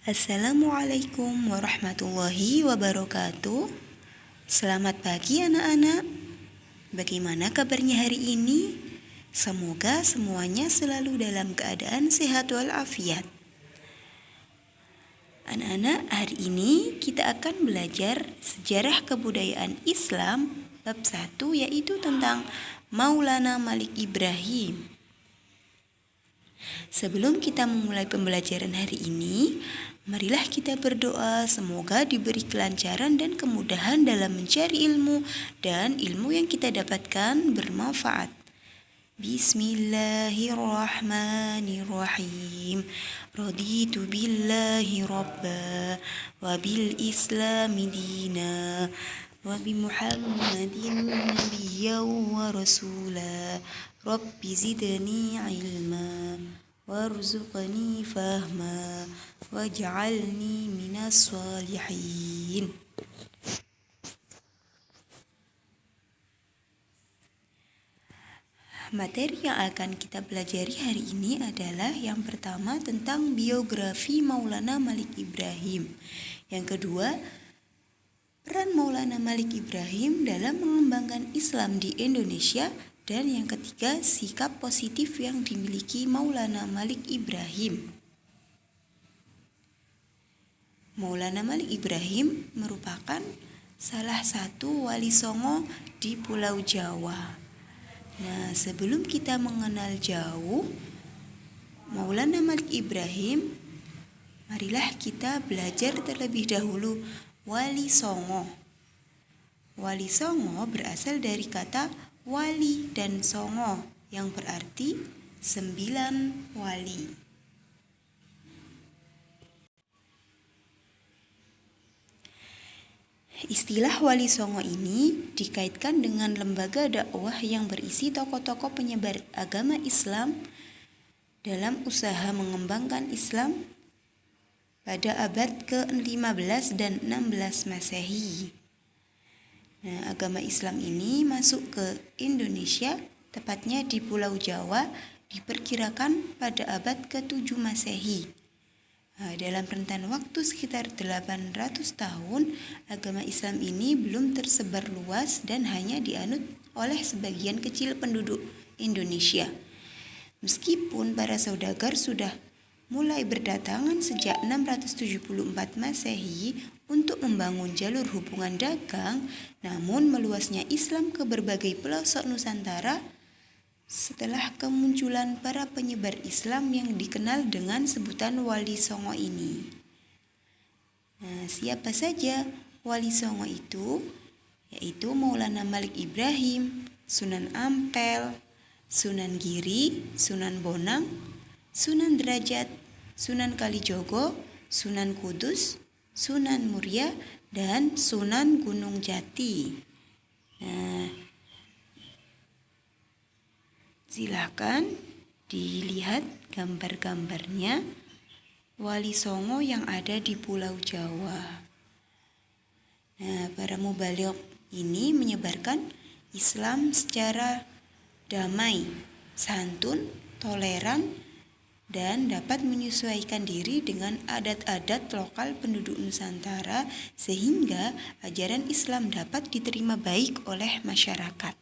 Assalamualaikum warahmatullahi wabarakatuh. Selamat pagi anak-anak. Bagaimana kabarnya hari ini? Semoga semuanya selalu dalam keadaan sehat walafiat. Anak-anak, hari ini kita akan belajar sejarah kebudayaan Islam bab 1, yaitu tentang Maulana Malik Ibrahim. Sebelum kita memulai pembelajaran hari ini, marilah kita berdoa semoga diberi kelancaran dan kemudahan dalam mencari ilmu dan ilmu yang kita dapatkan bermanfaat. Bismillahirrahmanirrahim. Raditu billahi rabba wa bil islami dina wa bi Muhammadin nabiyyan wa rasula. Rabbi zidni ilma warzuqni fahma waj'alni minas shalihin. Materi yang akan kita pelajari hari ini adalah yang pertama tentang biografi Maulana Malik Ibrahim. Yang kedua, peran Maulana Malik Ibrahim dalam mengembangkan Islam di Indonesia. Dan yang ketiga, sikap positif yang dimiliki Maulana Malik Ibrahim. Maulana Malik Ibrahim merupakan salah satu wali songo di Pulau Jawa. Nah, sebelum kita mengenal jauh Maulana Malik Ibrahim, marilah kita belajar terlebih dahulu wali songo. Wali songo berasal dari kata wali dan songo yang berarti 9 wali. Istilah wali songo ini dikaitkan dengan lembaga dakwah yang berisi tokoh-tokoh penyebar agama Islam dalam usaha mengembangkan Islam pada abad ke-15 dan 16 Masehi. Nah, agama Islam ini masuk ke Indonesia, tepatnya di Pulau Jawa, diperkirakan pada abad ke-7 Masehi. Nah, dalam rentan waktu sekitar 800 tahun, agama Islam ini belum tersebar luas dan hanya dianut oleh sebagian kecil penduduk Indonesia. Meskipun para saudagar sudah mulai berdatangan sejak 674 Masehi untuk membangun jalur hubungan dagang, namun meluasnya Islam ke berbagai pelosok Nusantara setelah kemunculan para penyebar Islam yang dikenal dengan sebutan wali songo ini. Nah, siapa saja wali songo itu? Yaitu Maulana Malik Ibrahim, Sunan Ampel, Sunan Giri, Sunan Bonang, Sunan Derajat, Sunan Kalijogo, Sunan Kudus, Sunan Muria, dan Sunan Gunung Jati. Nah, silakan dilihat gambar-gambarnya wali songo yang ada di Pulau Jawa. Nah, para mubaligh ini menyebarkan Islam secara damai, santun, toleran, dan dapat menyesuaikan diri dengan adat-adat lokal penduduk Nusantara sehingga ajaran Islam dapat diterima baik oleh masyarakat.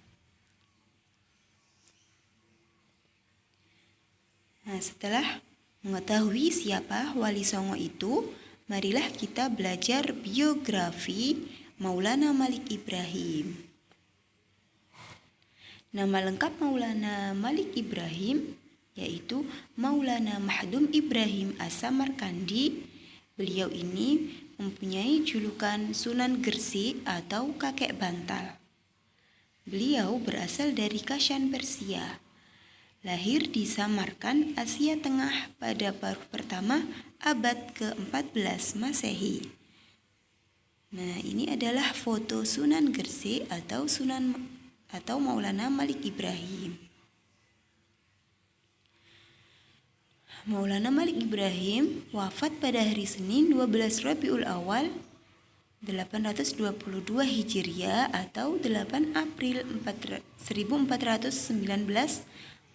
Nah, setelah mengetahui siapa wali songo itu, marilah kita belajar biografi Maulana Malik Ibrahim. Nama lengkap Maulana Malik Ibrahim yaitu Maulana Mahdum Ibrahim As-Samarkandi. Beliau ini mempunyai julukan Sunan Gresik atau kakek bantal. Beliau berasal dari Kashan, Persia. Lahir di Samarkand, Asia Tengah pada paruh pertama abad ke-14 Masehi. Nah, ini adalah foto Sunan Gresik atau Maulana Malik Ibrahim. Maulana Malik Ibrahim wafat pada hari Senin 12 Rabiul Awal 822 Hijriah atau 8 April 1419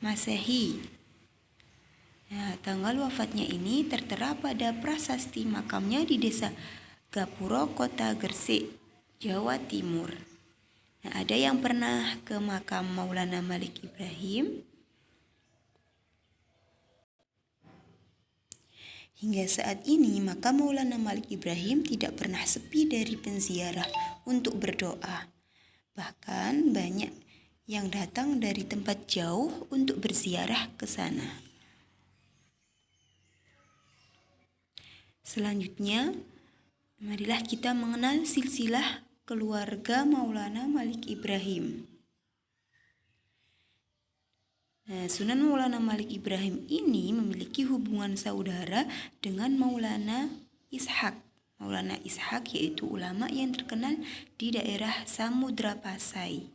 Masehi. Nah, tanggal wafatnya ini tertera pada prasasti makamnya di desa Gapuro, Kota Gresik, Jawa Timur. Nah, ada yang pernah ke makam Maulana Malik Ibrahim? Hingga saat ini, makam Maulana Malik Ibrahim tidak pernah sepi dari penziarah untuk berdoa. Bahkan banyak yang datang dari tempat jauh untuk berziarah ke sana. Selanjutnya, marilah kita mengenal silsilah keluarga Maulana Malik Ibrahim. Nah, Sunan Maulana Malik Ibrahim ini memiliki hubungan saudara dengan Maulana Ishaq. Maulana Ishaq yaitu ulama yang terkenal di daerah Samudra Pasai.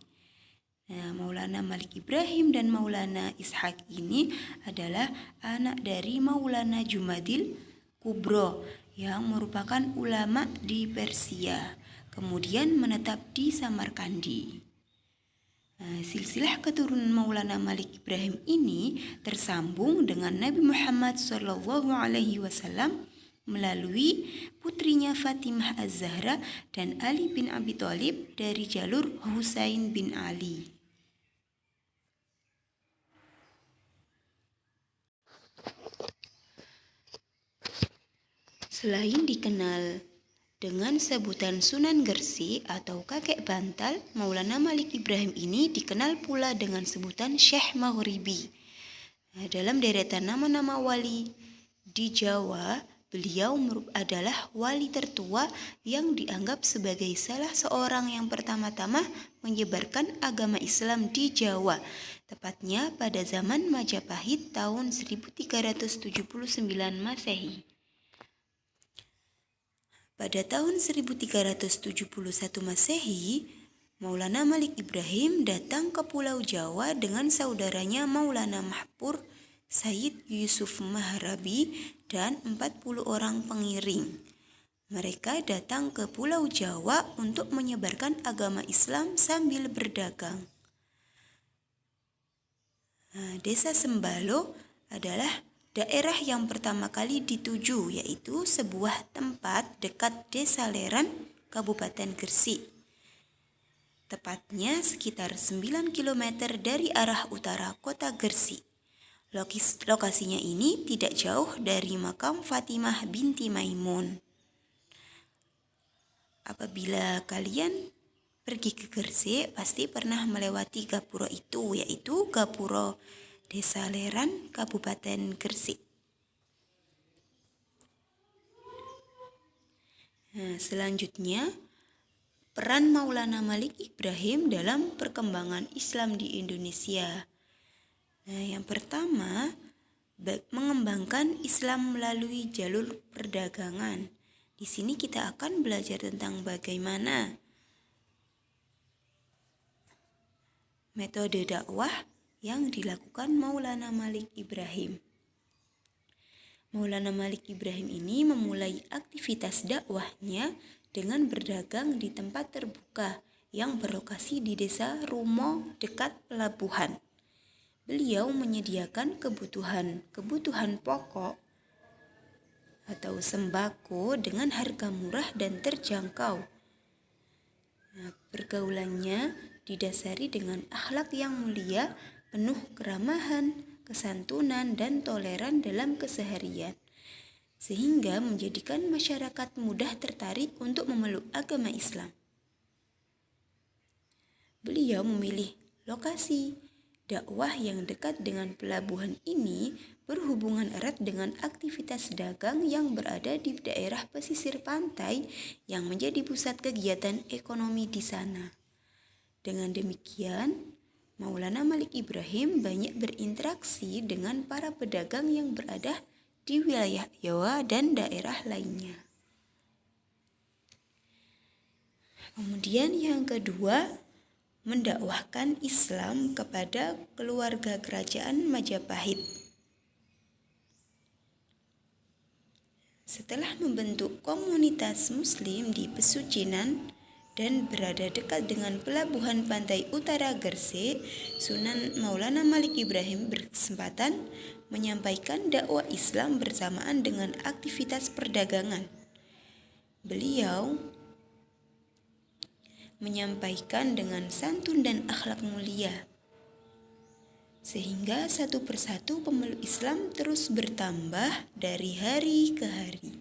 Nah, Maulana Malik Ibrahim dan Maulana Ishaq ini adalah anak dari Maulana Jumadil Kubro yang merupakan ulama di Persia, kemudian menetap di Samarkandi. Nah, silsilah keturunan Maulana Malik Ibrahim ini tersambung dengan Nabi Muhammad SAW melalui putrinya Fatimah Az-Zahra dan Ali bin Abi Thalib dari jalur Husain bin Ali. Selain dikenal dengan sebutan Sunan Gresik atau kakek bantal, Maulana Malik Ibrahim ini dikenal pula dengan sebutan Syekh Maghribi. Nah, dalam deretan nama-nama wali di Jawa, beliau adalah wali tertua yang dianggap sebagai salah seorang yang pertama-tama menyebarkan agama Islam di Jawa, tepatnya pada zaman Majapahit tahun 1379 Masehi. Pada tahun 1371 Masehi, Maulana Malik Ibrahim datang ke Pulau Jawa dengan saudaranya Maulana Mahpur, Sayyid Yusuf Mahrabi, dan 40 orang pengiring. Mereka datang ke Pulau Jawa untuk menyebarkan agama Islam sambil berdagang. Nah, Desa Sembalo adalah daerah yang pertama kali dituju, yaitu sebuah tempat dekat Desa Leran, Kabupaten Gresik. Tepatnya sekitar 9 km dari arah utara kota Gresik. Lokasinya ini tidak jauh dari makam Fatimah binti Maimun. Apabila kalian pergi ke Gresik, pasti pernah melewati gapuro itu, yaitu Gapuro Desa Leran, Kabupaten Gresik. Nah, selanjutnya, peran Maulana Malik Ibrahim dalam perkembangan Islam di Indonesia. Nah, yang pertama, mengembangkan Islam melalui jalur perdagangan. Di sini kita akan belajar tentang bagaimana metode dakwah yang dilakukan Maulana Malik Ibrahim. Maulana Malik Ibrahim ini memulai aktivitas dakwahnya dengan berdagang di tempat terbuka yang berlokasi di Desa Rumo dekat pelabuhan. Beliau menyediakan kebutuhan pokok atau sembako dengan harga murah dan terjangkau. Nah, pergaulannya didasari dengan akhlak yang mulia, penuh keramahan, kesantunan, dan toleran dalam keseharian, sehingga menjadikan masyarakat mudah tertarik untuk memeluk agama Islam. Beliau memilih lokasi dakwah yang dekat dengan pelabuhan ini berhubungan erat dengan aktivitas dagang yang berada di daerah pesisir pantai yang menjadi pusat kegiatan ekonomi di sana. Dengan demikian, Maulana Malik Ibrahim banyak berinteraksi dengan para pedagang yang berada di wilayah Jawa dan daerah lainnya. Kemudian yang kedua, mendakwahkan Islam kepada keluarga kerajaan Majapahit. Setelah membentuk komunitas Muslim di Pesucinan dan berada dekat dengan pelabuhan pantai utara Gresik, Sunan Maulana Malik Ibrahim berkesempatan menyampaikan dakwah Islam bersamaan dengan aktivitas perdagangan. Beliau menyampaikan dengan santun dan akhlak mulia, sehingga satu persatu pemeluk Islam terus bertambah dari hari ke hari.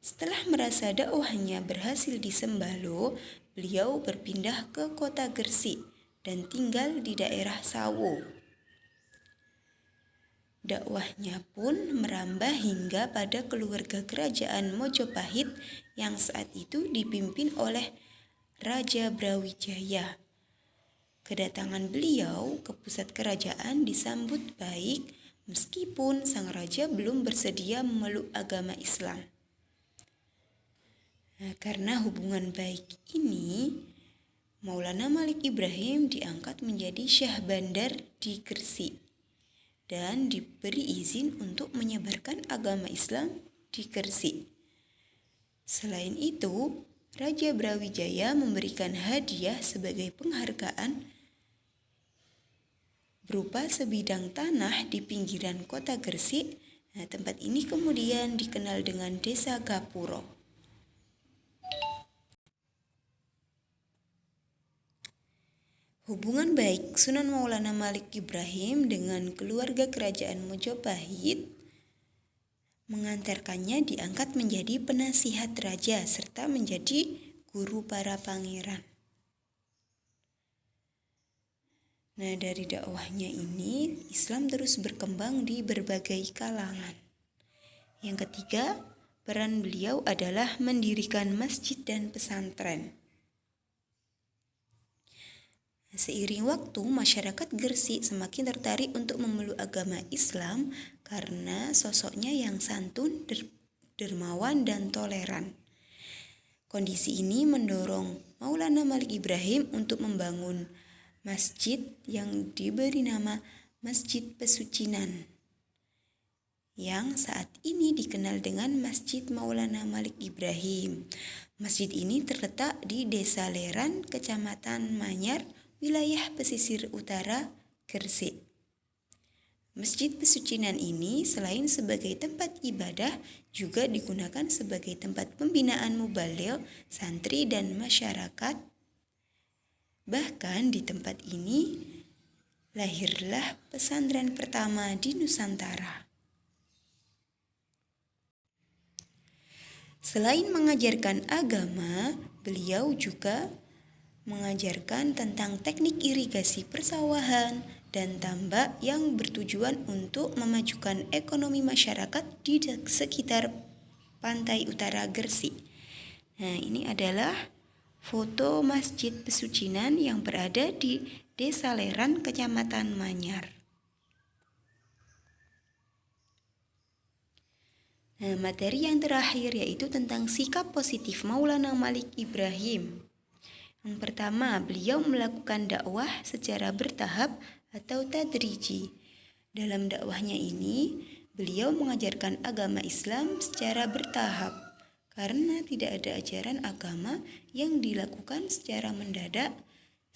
Setelah merasa dakwahnya berhasil di Sembalo, beliau berpindah ke kota Gresik dan tinggal di daerah Sawo. Dakwahnya pun merambah hingga pada keluarga kerajaan Mojopahit yang saat itu dipimpin oleh Raja Brawijaya. Kedatangan beliau ke pusat kerajaan disambut baik meskipun sang raja belum bersedia memeluk agama Islam. Karena hubungan baik ini, Maulana Malik Ibrahim diangkat menjadi Syah Bandar di Gresik dan diberi izin untuk menyebarkan agama Islam di Gresik. Selain itu, Raja Brawijaya memberikan hadiah sebagai penghargaan berupa sebidang tanah di pinggiran kota Gresik. Tempat ini kemudian dikenal dengan Desa Gapuro. Hubungan baik Sunan Maulana Malik Ibrahim dengan keluarga kerajaan Mojopahit mengantarkannya diangkat menjadi penasihat raja serta menjadi guru para pangeran. Dari dakwahnya ini, Islam terus berkembang di berbagai kalangan. Yang ketiga, peran beliau adalah mendirikan masjid dan pesantren. Seiring waktu, masyarakat Gresik semakin tertarik untuk memeluk agama Islam karena sosoknya yang santun, dermawan, dan toleran. Kondisi ini mendorong Maulana Malik Ibrahim untuk membangun masjid yang diberi nama Masjid Pesucinan, yang saat ini dikenal dengan Masjid Maulana Malik Ibrahim. Masjid ini terletak di Desa Leran, Kecamatan Manyar, wilayah pesisir utara Gresik. Masjid Pesucinan ini selain sebagai tempat ibadah juga digunakan sebagai tempat pembinaan mubaligh, santri, dan masyarakat. Bahkan di tempat ini lahirlah pesantren pertama di Nusantara. Selain mengajarkan agama, beliau juga mengajarkan tentang teknik irigasi persawahan dan tambak yang bertujuan untuk memajukan ekonomi masyarakat di sekitar pantai utara Gresik. Ini adalah foto Masjid Pesucinan yang berada di Desa Leran, Kecamatan Manyar. Materi yang terakhir yaitu tentang sikap positif Maulana Malik Ibrahim. Yang pertama, beliau melakukan dakwah secara bertahap atau tadriji. Dalam dakwahnya ini, beliau mengajarkan agama Islam secara bertahap karena tidak ada ajaran agama yang dilakukan secara mendadak,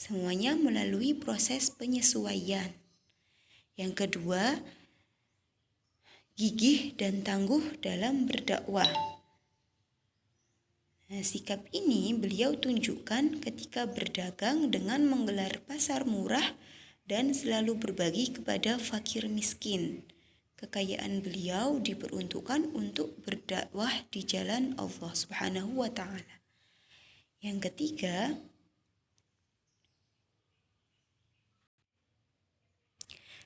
semuanya melalui proses penyesuaian. Yang kedua, gigih dan tangguh dalam berdakwah. Sikap ini beliau tunjukkan ketika berdagang dengan menggelar pasar murah dan selalu berbagi kepada fakir miskin. Kekayaan beliau diperuntukkan untuk berdakwah di jalan Allah Subhanahu wa Ta'ala. Yang ketiga,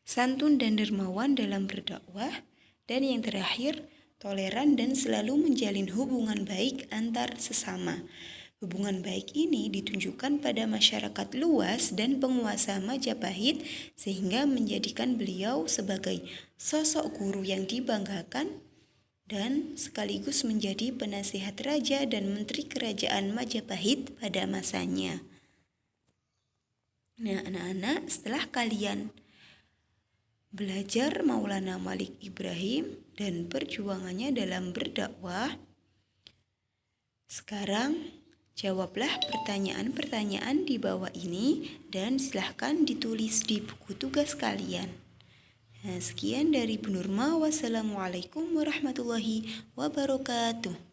santun dan dermawan dalam berdakwah. Dan yang terakhir, toleran dan selalu menjalin hubungan baik antar sesama. Hubungan baik ini ditunjukkan pada masyarakat luas dan penguasa Majapahit sehingga menjadikan beliau sebagai sosok guru yang dibanggakan dan sekaligus menjadi penasihat raja dan menteri kerajaan Majapahit pada masanya. Anak-anak, setelah kalian belajar Maulana Malik Ibrahim dan perjuangannya dalam berdakwah, sekarang jawablah pertanyaan-pertanyaan di bawah ini dan silahkan ditulis di buku tugas kalian. Sekian dari Bu Nurma. Wassalamualaikum warahmatullahi wabarakatuh.